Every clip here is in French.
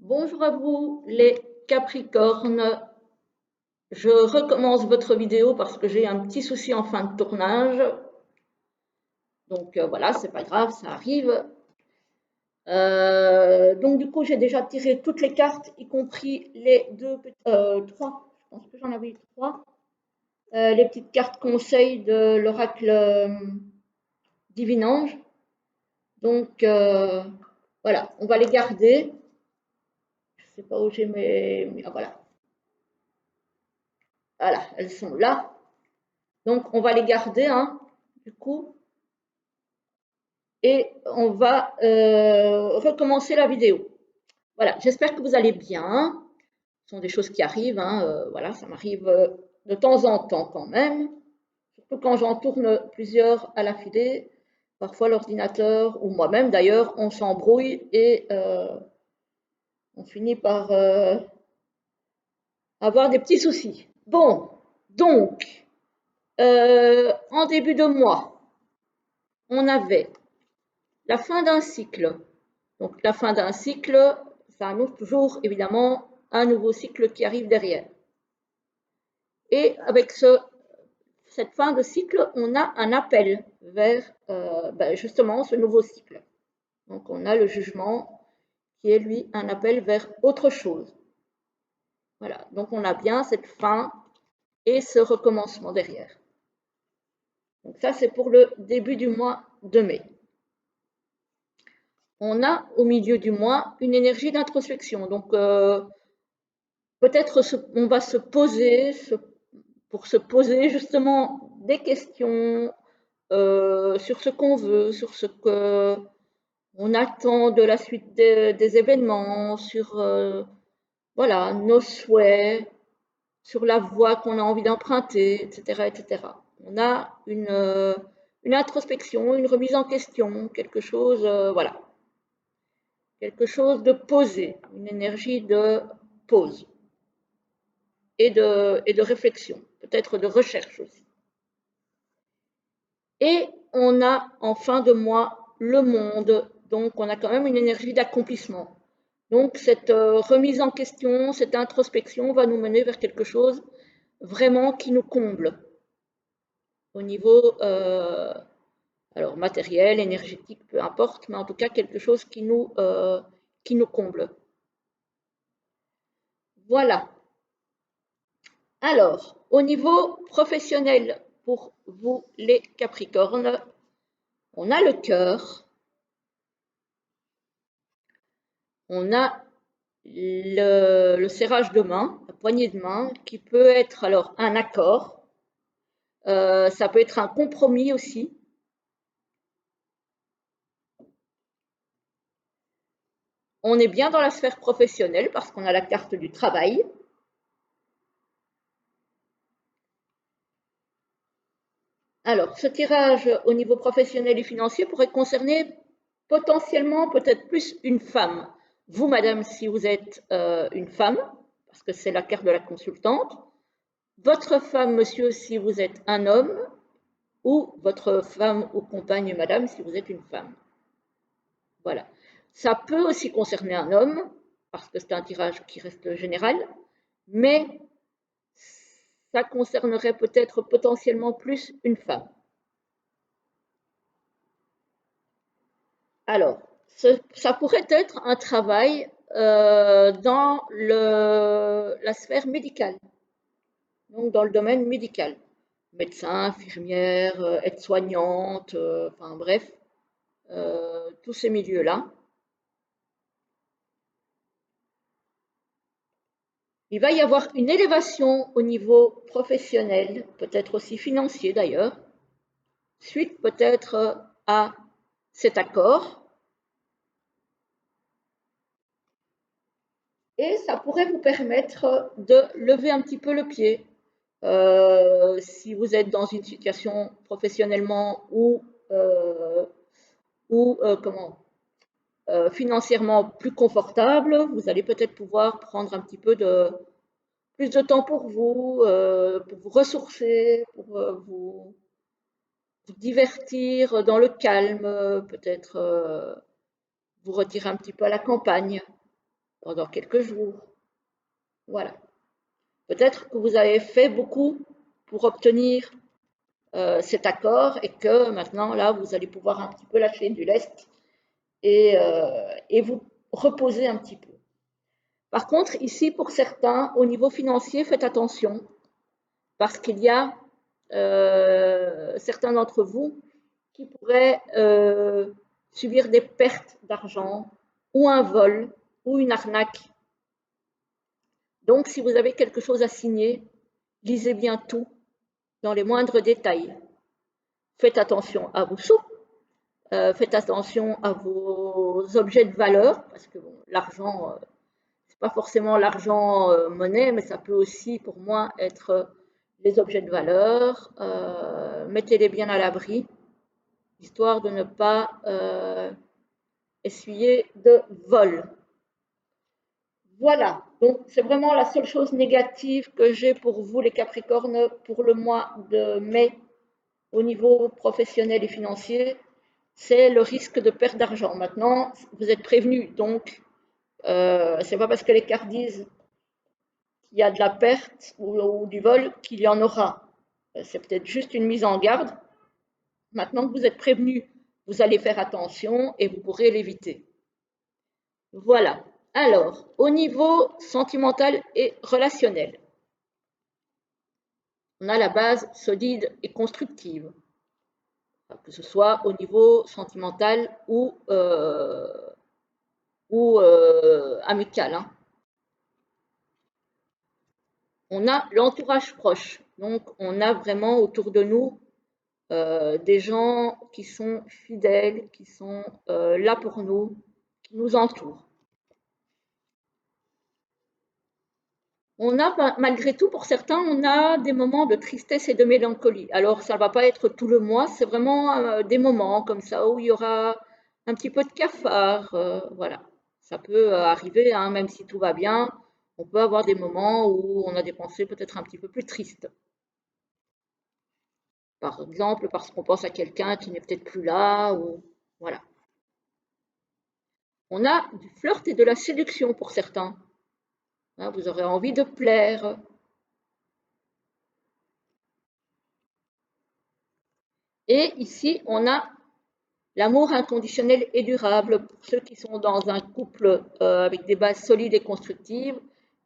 Bonjour à vous les Capricornes. Je recommence votre vidéo parce que j'ai un petit souci en fin de tournage. Donc voilà, c'est pas grave, ça arrive. Donc du coup, j'ai déjà tiré toutes les cartes, y compris les trois. Je pense que j'en avais eu trois. Les petites cartes conseils de l'oracle Divinange. Donc voilà, on va les garder. Je sais pas où j'ai Ah, voilà. Voilà, elles sont là. Donc, on va les garder, hein, du coup, et on va recommencer la vidéo. Voilà, j'espère que vous allez bien. Ce sont des choses qui arrivent, hein, voilà, ça m'arrive de temps en temps quand même, surtout quand j'en tourne plusieurs à l'affilée. Parfois, l'ordinateur, ou moi-même d'ailleurs, on s'embrouille et on finit par avoir des petits soucis. Bon, donc, en début de mois, on avait la fin d'un cycle. Donc la fin d'un cycle, ça annonce toujours évidemment un nouveau cycle qui arrive derrière. Et avec cette fin de cycle, on a un appel vers justement ce nouveau cycle. Donc on a le jugement qui est lui un appel vers autre chose. Voilà, donc on a bien cette fin et ce recommencement derrière. Donc ça c'est pour le début du mois de mai. On a au milieu du mois une énergie d'introspection. Donc peut-être on va se poser, pour se poser justement des questions sur ce qu'on veut, sur ce qu'on attend de la suite des événements, sur voilà, nos souhaits, sur la voie qu'on a envie d'emprunter, etc., etc. On a une introspection, une remise en question, quelque chose, voilà, quelque chose de posé, une énergie de pause et de réflexion, peut-être de recherche aussi. Et on a en fin de mois le monde, donc on a quand même une énergie d'accomplissement. Donc cette remise en question, cette introspection va nous mener vers quelque chose vraiment qui nous comble au niveau alors matériel, énergétique, peu importe, mais en tout cas quelque chose qui nous comble. Voilà. Alors, au niveau professionnel, pour vous les Capricornes, on a le cœur, on a le serrage de main, la poignée de main, qui peut être alors un accord, ça peut être un compromis aussi. On est bien dans la sphère professionnelle parce qu'on a la carte du travail. Alors, ce tirage au niveau professionnel et financier pourrait concerner potentiellement peut-être plus une femme. Vous, madame, si vous êtes une femme, parce que c'est la carte de la consultante, votre femme, monsieur, si vous êtes un homme, ou votre femme ou compagne, madame, si vous êtes une femme. Voilà. Ça peut aussi concerner un homme, parce que c'est un tirage qui reste général, mais ça concernerait peut-être potentiellement plus une femme. Alors, ça pourrait être un travail dans la sphère médicale, donc dans le domaine médical. Médecin, infirmière, aide-soignante, enfin bref, tous ces milieux-là. Il va y avoir une élévation au niveau professionnel, peut-être aussi financier d'ailleurs, suite peut-être à cet accord. Et ça pourrait vous permettre de lever un petit peu le pied. Si vous êtes dans une situation professionnellement ou comment, financièrement plus confortable, vous allez peut-être pouvoir prendre un petit peu plus de temps pour vous ressourcer, pour vous divertir dans le calme, peut-être vous retirer un petit peu à la campagne. pendant quelques jours. Voilà. Peut-être que vous avez fait beaucoup pour obtenir cet accord et que maintenant, là, vous allez pouvoir un petit peu lâcher du lest et vous reposer un petit peu. Par contre, ici, pour certains, au niveau financier, faites attention parce qu'il y a certains d'entre vous qui pourraient subir des pertes d'argent ou un vol ou une arnaque. Donc, si vous avez quelque chose à signer, lisez bien tout dans les moindres détails. Faites attention à vos sous, faites attention à vos objets de valeur, parce que bon, l'argent, c'est pas forcément l'argent monnaie, mais ça peut aussi, pour moi, être les objets de valeur. Mettez-les bien à l'abri, histoire de ne pas essuyer de vol. Voilà, donc c'est vraiment la seule chose négative que j'ai pour vous, les Capricornes, pour le mois de mai au niveau professionnel et financier, c'est le risque de perte d'argent. Maintenant, vous êtes prévenus, donc c'est pas parce que les cartes disent qu'il y a de la perte ou du vol qu'il y en aura. C'est peut-être juste une mise en garde. Maintenant que vous êtes prévenus, vous allez faire attention et vous pourrez l'éviter. Voilà. Alors, au niveau sentimental et relationnel, on a la base solide et constructive, que ce soit au niveau sentimental ou amical. Hein. On a l'entourage proche, donc on a vraiment autour de nous des gens qui sont fidèles, qui sont là pour nous, qui nous entourent. On a, malgré tout, pour certains, on a des moments de tristesse et de mélancolie. Alors, ça ne va pas être tout le mois, c'est vraiment des moments comme ça où il y aura un petit peu de cafard. Voilà, ça peut arriver, hein, même si tout va bien. On peut avoir des moments où on a des pensées peut-être un petit peu plus tristes. Par exemple, parce qu'on pense à quelqu'un qui n'est peut-être plus là, ou voilà. On a du flirt et de la séduction pour certains. Hein, vous aurez envie de plaire. Et ici, on a l'amour inconditionnel et durable. Pour ceux qui sont dans un couple avec des bases solides et constructives,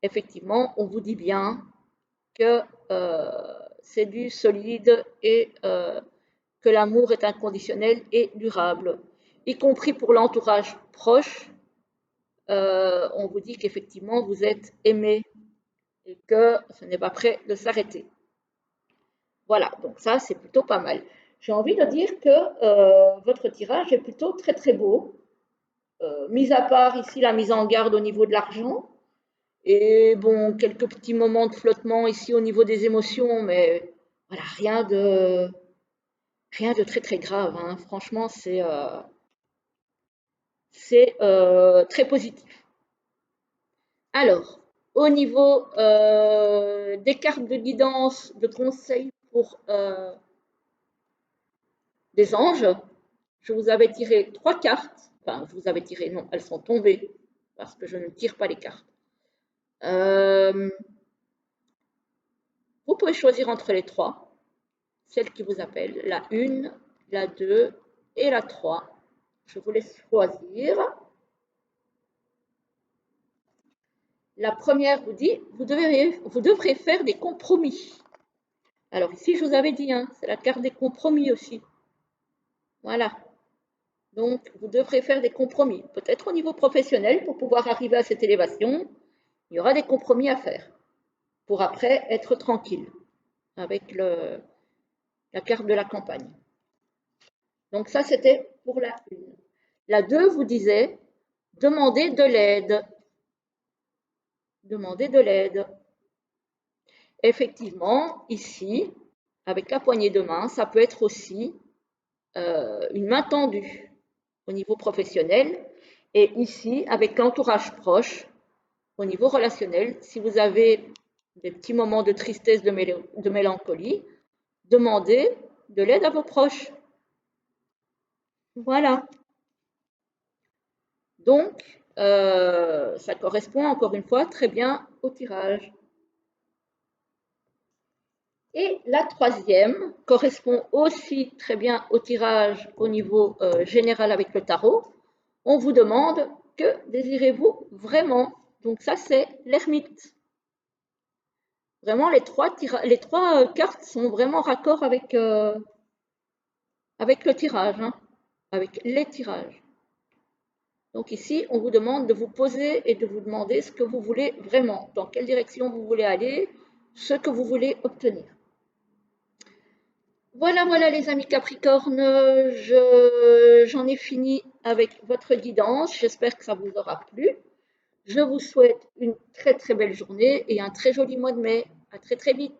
effectivement, on vous dit bien que c'est du solide et que l'amour est inconditionnel et durable, y compris pour l'entourage proche. On vous dit qu'effectivement, vous êtes aimé et que ce n'est pas prêt de s'arrêter. Voilà, donc ça, c'est plutôt pas mal. J'ai envie de dire que votre tirage est plutôt très très beau, mis à part ici la mise en garde au niveau de l'argent, et bon, quelques petits moments de flottement ici au niveau des émotions, mais voilà, rien de très très grave. Hein. Franchement, c'est très positif. Alors, au niveau des cartes de guidance, de conseils pour des anges, je vous avais tiré 3 cartes. Enfin, je vous avais tiré, non, elles sont tombées parce que je ne tire pas les cartes. Vous pouvez choisir entre les 3, celle qui vous appelle, la 1, la 2 et la 3. Je vous laisse choisir. La première vous dit, vous devrez faire des compromis. Alors ici, je vous avais dit, hein, c'est la carte des compromis aussi. Voilà. Donc, vous devrez faire des compromis. Peut-être au niveau professionnel, pour pouvoir arriver à cette élévation, il y aura des compromis à faire. Pour après être tranquille avec la carte de la campagne. Donc ça, c'était pour la 1. La 2 vous disait, demandez de l'aide. Demandez de l'aide. Effectivement, ici, avec la poignée de main, ça peut être aussi une main tendue au niveau professionnel. Et ici, avec l'entourage proche, au niveau relationnel, si vous avez des petits moments de tristesse, de mélancolie, demandez de l'aide à vos proches. Voilà. Donc, Ça correspond encore une fois très bien au tirage. Et la troisième correspond aussi très bien au tirage au niveau général avec le tarot. On vous demande que désirez-vous vraiment? Donc ça, c'est l'ermite. Vraiment, les trois cartes sont vraiment raccord avec le tirage, hein, avec les tirages. Donc ici, on vous demande de vous poser et de vous demander ce que vous voulez vraiment, dans quelle direction vous voulez aller, ce que vous voulez obtenir. Voilà, voilà les amis Capricorne, j'en ai fini avec votre guidance. J'espère que ça vous aura plu. Je vous souhaite une très très belle journée et un très joli mois de mai. À très très vite.